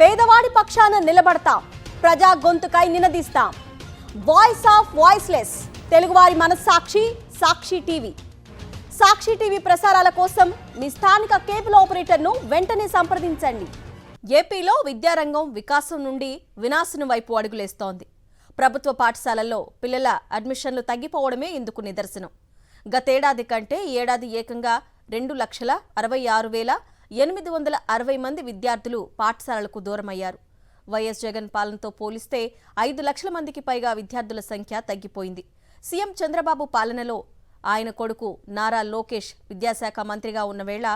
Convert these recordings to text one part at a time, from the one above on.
పేదవాడి పక్షాన నిలబడతాం, ప్రజా గొంతుకై నినదిస్తాం. వాయిస్ ఆఫ్ వాయిస్లెస్, తెలుగువారి మనస్సాక్షి సాక్షి టీవీ. సాక్షి టీవీ ప్రసారాల కోసం మీ స్థానిక కేబుల్ ఆపరేటర్ను వెంటనే సంప్రదించండి. ఏపీలో విద్యారంగం వికాసం నుండి వినాశనం వైపు అడుగులేస్తోంది. ప్రభుత్వ పాఠశాలల్లో పిల్లల అడ్మిషన్లు తగ్గిపోవడమే ఇందుకు నిదర్శనం. గతేడాది కంటే ఏడాది ఏకంగా 2,66,860 మంది విద్యార్థులు పాఠశాలలకు దూరమయ్యారు. వైఎస్ జగన్ పాలనతో పోలిస్తే 5 లక్షల మందికి పైగా విద్యార్థుల సంఖ్య తగ్గిపోయింది. సీఎం చంద్రబాబు పాలనలో ఆయన కొడుకు నారా లోకేష్ విద్యాశాఖ మంత్రిగా ఉన్న వేళ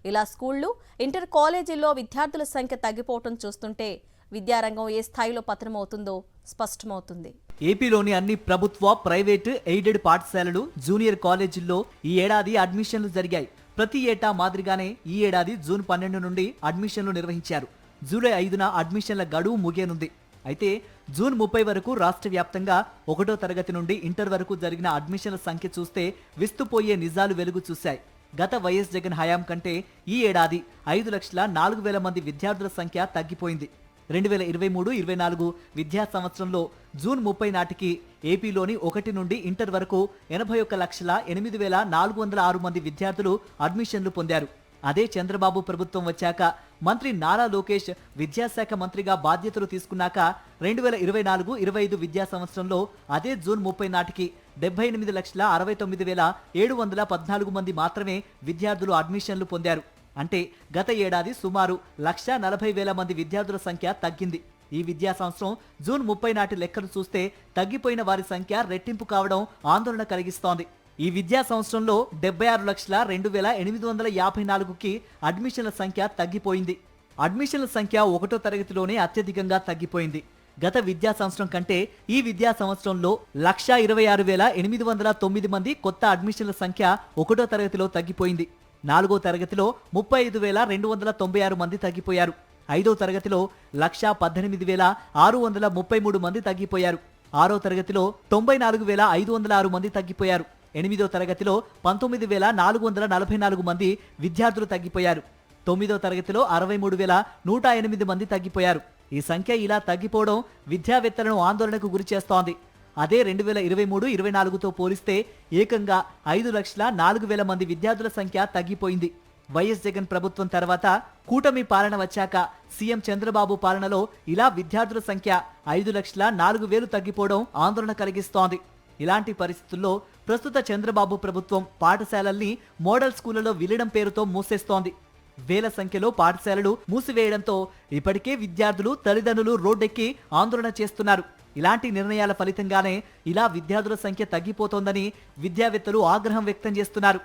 ఇలా స్కూళ్లు, ఇంటర్ కాలేజీల్లో విద్యార్థుల సంఖ్య తగ్గిపోవడం చూస్తుంటే విద్యారంగం ఏ స్థాయిలో పతనమవుతుందో స్పష్టమవుతుంది. ఏపీలోని అన్ని ప్రభుత్వ, ప్రైవేటు, ఎయిడెడ్ పాఠశాలలు, జూనియర్ కాలేజీల్లో ఈ ఏడాది అడ్మిషన్లు జరిగాయి. ప్రతి ఏటా మాదిరిగానే ఈ ఏడాది జూన్ 12 నుండి అడ్మిషన్లు నిర్వహించారు. జూలై 5న అడ్మిషన్ల గడువు ముగియనుంది. అయితే జూన్ 30 వరకు రాష్ట్ర వ్యాప్తంగా 1వ తరగతి నుండి ఇంటర్ వరకు జరిగిన అడ్మిషన్ల సంఖ్య చూస్తే విస్తుపోయే నిజాలు వెలుగు చూశాయి. గత వైఎస్ జగన్ హయాం కంటే ఈ ఏడాది 5,04,000 మంది విద్యార్థుల సంఖ్య తగ్గిపోయింది. 2023-24 విద్యా సంవత్సరంలో జూన్ 30 నాటికి ఏపీలోని 1 నుండి ఇంటర్ వరకు 81,08,406 మంది విద్యార్థులు అడ్మిషన్లు పొందారు. అదే చంద్రబాబు ప్రభుత్వం వచ్చాక మంత్రి నారా లోకేష్ విద్యాశాఖ మంత్రిగా బాధ్యతలు తీసుకున్నాక 2024-25 విద్యా సంవత్సరంలో అదే జూన్ 30 నాటికి 78,69,714 మంది మాత్రమే విద్యార్థులు అడ్మిషన్లు పొందారు. అంటే గత ఏడాది సుమారు 1,40,000 మంది విద్యార్థుల సంఖ్య తగ్గింది. ఈ విద్యా సంవత్సరం జూన్ 30 నాటి లెక్కలు చూస్తే తగ్గిపోయిన వారి సంఖ్య రెట్టింపు కావడం ఆందోళన కలిగిస్తోంది. ఈ విద్యా సంవత్సరంలో 76,02,854కి అడ్మిషన్ల సంఖ్య తగ్గిపోయింది. అడ్మిషన్ల సంఖ్య 1వ తరగతిలోనే అత్యధికంగా తగ్గిపోయింది. గత విద్యా సంవత్సరం కంటే ఈ విద్యా సంవత్సరంలో 1,26,809 మంది కొత్త అడ్మిషన్ల సంఖ్య 1వ తరగతిలో తగ్గిపోయింది. 4వ తరగతిలో 35,296 మంది తగ్గిపోయారు. 5వ తరగతిలో 1,18,633 మంది తగ్గిపోయారు. 6వ తరగతిలో 94,506 మంది తగ్గిపోయారు. 8వ తరగతిలో 19,444 మంది విద్యార్థులు తగ్గిపోయారు. 9వ తరగతిలో 63,108 మంది తగ్గిపోయారు. ఈ సంఖ్య ఇలా తగ్గిపోవడం విద్యావేత్తలను ఆందోళనకు గురిచేస్తోంది. అదే 2023-24తో పోలిస్తే ఏకంగా 5,04,000 మంది విద్యార్థుల సంఖ్య తగ్గిపోయింది. వైఎస్ జగన్ ప్రభుత్వం తర్వాత కూటమి పాలన వచ్చాక సీఎం చంద్రబాబు పాలనలో ఇలా విద్యార్థుల సంఖ్య 5,04,000 తగ్గిపోవడం ఆందోళన కలిగిస్తోంది. ఇలాంటి పరిస్థితుల్లో ప్రస్తుత చంద్రబాబు ప్రభుత్వం పాఠశాలల్ని మోడల్ స్కూళ్లలో విలీనం పేరుతో మూసేస్తోంది. వేల సంఖ్యలో పాఠశాలలు మూసివేయడంతో ఇప్పటికే విద్యార్థులు, తల్లిదండ్రులు రోడ్డెక్కి ఆందోళన చేస్తున్నారు. ఇలాంటి నిర్ణయాల ఫలితంగానే ఇలా విద్యార్థుల సంఖ్య తగ్గిపోతోందని విద్యావేత్తలు ఆగ్రహం వ్యక్తం చేస్తున్నారు.